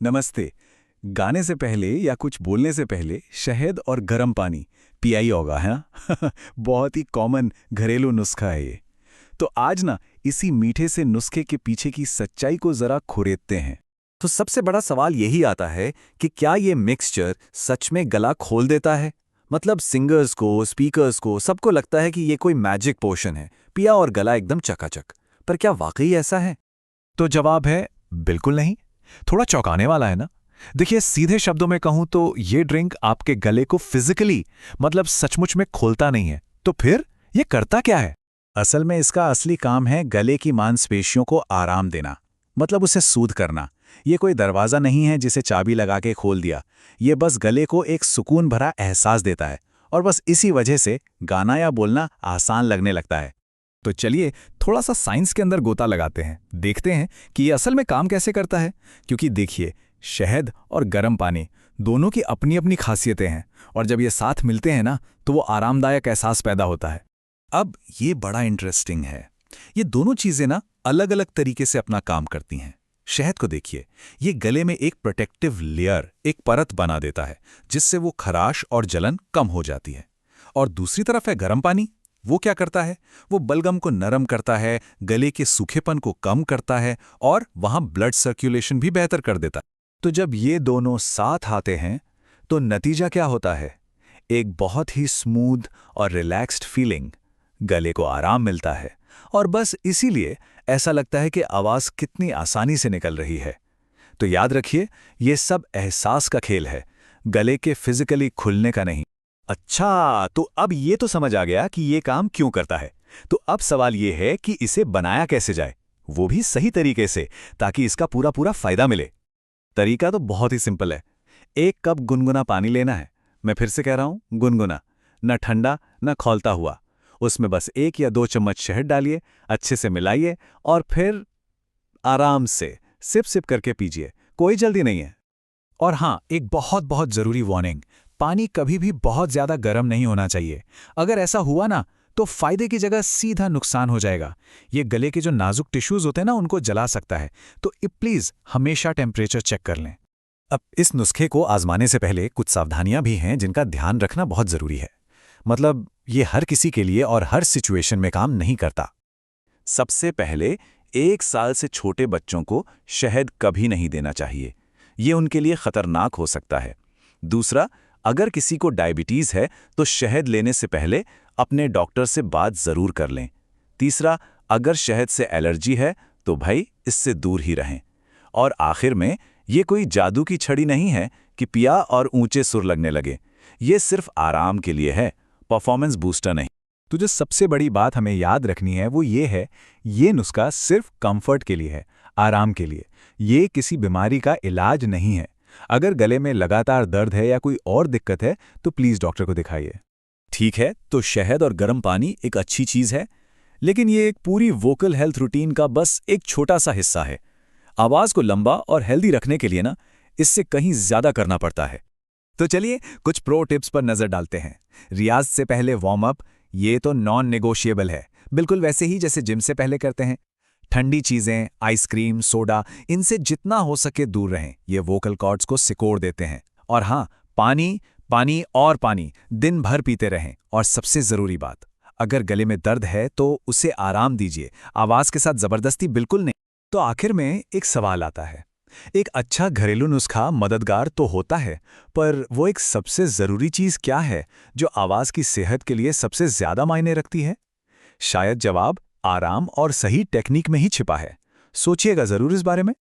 नमस्ते। गाने से पहले या कुछ बोलने से पहले शहद और गर्म पानी पिया ही होगा, है ना? बहुत ही कॉमन घरेलू नुस्खा है ये। तो आज ना इसी मीठे से नुस्खे के पीछे की सच्चाई को जरा खुरेदते हैं। तो सबसे बड़ा सवाल यही आता है कि क्या ये मिक्सचर सच में गला खोल देता है। मतलब सिंगर्स को, स्पीकर्स को, सबको लगता है कि ये कोई मैजिक पोशन है, पिया और गला एकदम चकाचक। पर क्या वाकई ऐसा है? तो जवाब है बिल्कुल नहीं। थोड़ा चौंकाने वाला है ना। देखिए, सीधे शब्दों में कहूं तो ये ड्रिंक आपके गले को फिजिकली मतलब सचमुच में खोलता नहीं है। तो फिर ये करता क्या है? असल में इसका असली काम है गले की मांसपेशियों को आराम देना, मतलब उसे सूद करना। ये कोई दरवाज़ा नहीं है जिसे चाबी लगा के खोल दिया। ये बस गले को एक सुकून भरा एहसास देता है और बस इसी वजह से गाना या बोलना आसान लगने लगता है। तो चलिए थोड़ा सा साइंस के अंदर गोता लगाते हैं, देखते हैं कि ये असल में काम कैसे करता है। क्योंकि देखिए, शहद और गर्म पानी दोनों की अपनी अपनी खासियतें हैं, और जब ये साथ मिलते हैं ना तो वो आरामदायक एहसास पैदा होता है। अब ये बड़ा इंटरेस्टिंग है। ये दोनों चीज़ें ना अलग अलग तरीके से अपना काम करती हैं। शहद को देखिए, ये गले में एक प्रोटेक्टिव लेयर, एक परत बना देता है जिससे वो खराश और जलन कम हो जाती है। और दूसरी तरफ है गर्म पानी। वो क्या करता है? वो बलगम को नरम करता है, गले के सूखेपन को कम करता है और वहां ब्लड सर्कुलेशन भी बेहतर कर देता है। तो जब ये दोनों साथ आते हैं तो नतीजा क्या होता है? एक बहुत ही स्मूथ और रिलैक्स्ड फीलिंग। गले को आराम मिलता है और बस इसीलिए ऐसा लगता है कि आवाज़ कितनी आसानी से निकल रही है। तो याद रखिए, ये सब एहसास का खेल है, गले के फिजिकली खुलने का नहीं। अच्छा, तो अब ये तो समझ आ गया कि ये काम क्यों करता है। तो अब सवाल ये है कि इसे बनाया कैसे जाए, वो भी सही तरीके से, ताकि इसका पूरा पूरा फायदा मिले। तरीका तो बहुत ही सिंपल है। 1 कप गुनगुना पानी लेना है। मैं फिर से कह रहा हूं, गुनगुना, न ठंडा न खौलता हुआ। उसमें बस 1 या 2 चम्मच शहद डालिए, अच्छे से मिलाइए और फिर आराम से सिप सिप करके पीजिए। कोई जल्दी नहीं है। और हाँ, एक बहुत बहुत ज़रूरी वार्निंग, पानी कभी भी बहुत ज़्यादा गर्म नहीं होना चाहिए। अगर ऐसा हुआ ना तो फायदे की जगह सीधा नुकसान हो जाएगा। ये गले के जो नाजुक टिश्यूज़ होते हैं ना, उनको जला सकता है। तो प्लीज़ हमेशा टेम्परेचर चेक कर लें। अब इस नुस्खे को आजमाने से पहले कुछ सावधानियां भी हैं जिनका ध्यान रखना बहुत ज़रूरी है। मतलब ये हर किसी के लिए और हर सिचुएशन में काम नहीं करता। सबसे पहले 1 साल से छोटे बच्चों को शहद कभी नहीं देना चाहिए। ये उनके लिए खतरनाक हो सकता है। दूसरा, अगर किसी को डायबिटीज़ है तो शहद लेने से पहले अपने डॉक्टर से बात ज़रूर कर लें। तीसरा, अगर शहद से एलर्जी है तो भाई इससे दूर ही रहें। और आखिर में, ये कोई जादू की छड़ी नहीं है कि पिया और ऊंचे सुर लगने लगे। ये सिर्फ आराम के लिए है, परफॉर्मेंस बूस्टर नहीं। तो जो सबसे बड़ी बात हमें याद रखनी है वो ये है, ये नुस्खा सिर्फ कंफर्ट के लिए है, आराम के लिए। ये किसी बीमारी का इलाज नहीं है। अगर गले में लगातार दर्द है या कोई और दिक्कत है तो प्लीज़ डॉक्टर को दिखाइए। ठीक है, तो शहद और गर्म पानी एक अच्छी चीज़ है, लेकिन ये एक पूरी वोकल हेल्थ रूटीन का बस एक छोटा सा हिस्सा है। आवाज़ को लंबा और हेल्दी रखने के लिए ना, इससे कहीं ज़्यादा करना पड़ता है। तो चलिए कुछ प्रो टिप्स पर नज़र डालते हैं। रियाज से पहले वार्म अप, ये तो नॉन नेगोशिएबल है, बिल्कुल वैसे ही जैसे जिम से पहले करते हैं। ठंडी चीज़ें, आइसक्रीम, सोडा, इनसे जितना हो सके दूर रहें। ये वोकल कॉर्ड्स को सिकोड़ देते हैं। और हाँ, पानी पानी और पानी दिन भर पीते रहें। और सबसे ज़रूरी बात, अगर गले में दर्द है तो उसे आराम दीजिए, आवाज़ के साथ ज़बरदस्ती बिल्कुल नहीं। तो आखिर में एक सवाल आता है, एक अच्छा घरेलू नुस्खा मददगार तो होता है, पर वो एक सबसे ज़रूरी चीज़ क्या है जो आवाज़ की सेहत के लिए सबसे ज़्यादा मायने रखती है? शायद जवाब आराम और सही टेक्निक में ही छिपा है। सोचिएगा ज़रूर इस बारे में।